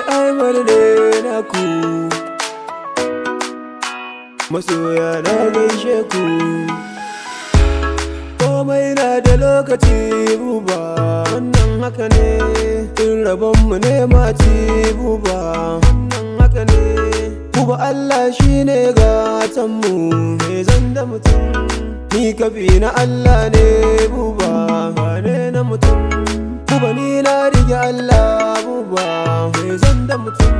Aiman ne naku, masoya na gaishe ku. Komai na da lokaci buba, wannan haka ne. In rabonmu ne maci buba, wannan haka ne. Buba Allah shine gatanmu, me zan da mutum. Ni kafi na Allah ne buba, ba ne na mutum. Buba ni na rige Allah buba, me zan da mutum.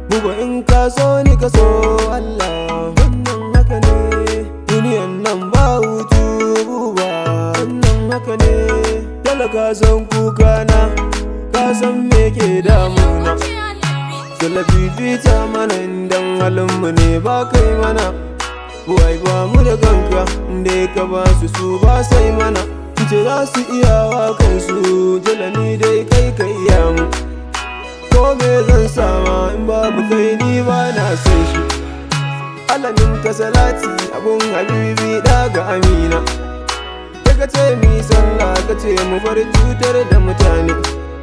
Buba in ka so ni ka so Allah, wannan haka ne. Duniyan nan ba hutu buba, wannan haka ne. Talaka san kukana, ka san me ke damuna. Dole bibita mana indan halinmu ne ba kai mana. Wai ba mu da kanka, inda ka ba su ba sai mana. Ce za su iya wa kansu, jala ni dai kai ka iya mu. Ko me zan sama in babu kai ni ba na san shi. Alamin ka salati abun habibi daga Amina. Ka ce mi sallah ka ce mu bar cutar da mutane.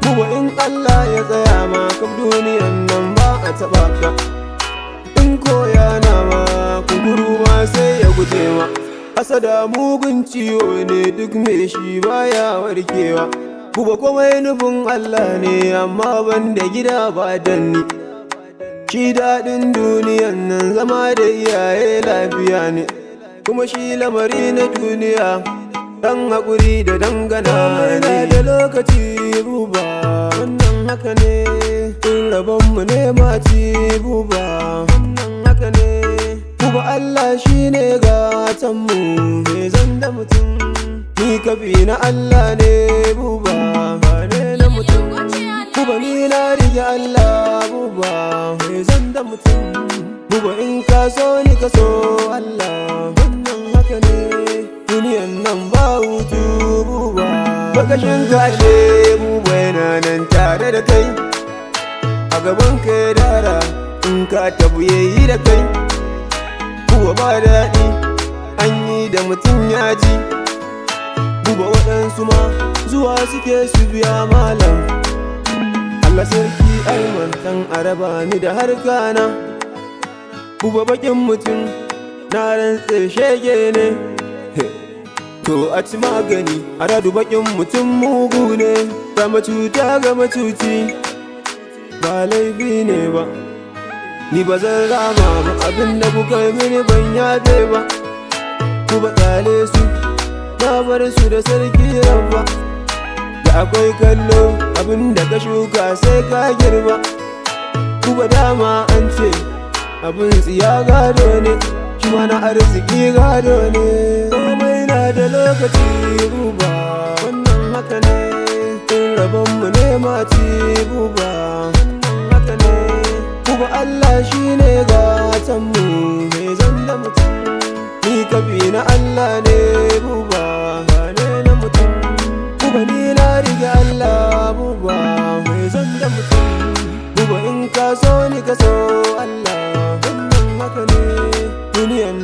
Buba in Allah ya tsaya ma kam duniyan nan ba a taɓa ka. In koya na ma kunkuru ma sai ya guje ma. Asada mugun ciwo ne duk mai shi baya warkewa. Buba komai nufin Allah ne amma ban da gida ba danni. Shi daɗin duniyan nan zama da iyaye lafiya ne. Kuma shi lamari na duniya dan haƙuri da dangana ne. Da lokaci buba, wannan haka ne. In rabonmu ne maci buba, wannan haka ne. Buba Allah shine gatanmu, me zan da mutum. Ni kafi na Allah ne buba, ba ne na mutum. Buba ni na rige Allah buba, me zan da mutum. Buba in ka so ni ka so Allah, wannan haka ne. Duniyan nan ba hutu buba, bakashin kashe buba yana nan tare da kai. A gaban ka ya dara in ka tabu yayi da kai. Buba ba daɗi an yi da mutum ya ji. Buba waɗansu ma zuwa suke su biya malam. Allah sarki Aiman dan araba ni da harkana. Buba bakin mutum na rantse shege ne. To a ci magani a radu bakin mutum mugu ne. Ga macuta ga macuci ba laifi ne ba. Ni ba zan rama ba abinda kuka mini ban yafe ba. Ku ba tsale su na bar su da sarki rabba. Da akwai kallo abinda ka shuka sai ka girba. Ku ba dama an ce abin tsiya gado ne, shi na arziki gado ne. Komai na da lokaci buba, wannan haka ne. In rabonmu ne maci buba, wannan haka ne. Buba Allah shine gatanmu, me zan da mutum. Ni kafi na Allah ne buba, ba ne na mutum. Buba ni na rige Allah buba, me zan da mutum. Buba in ka so ni ka so Allah, wannan haka ne. Duniyan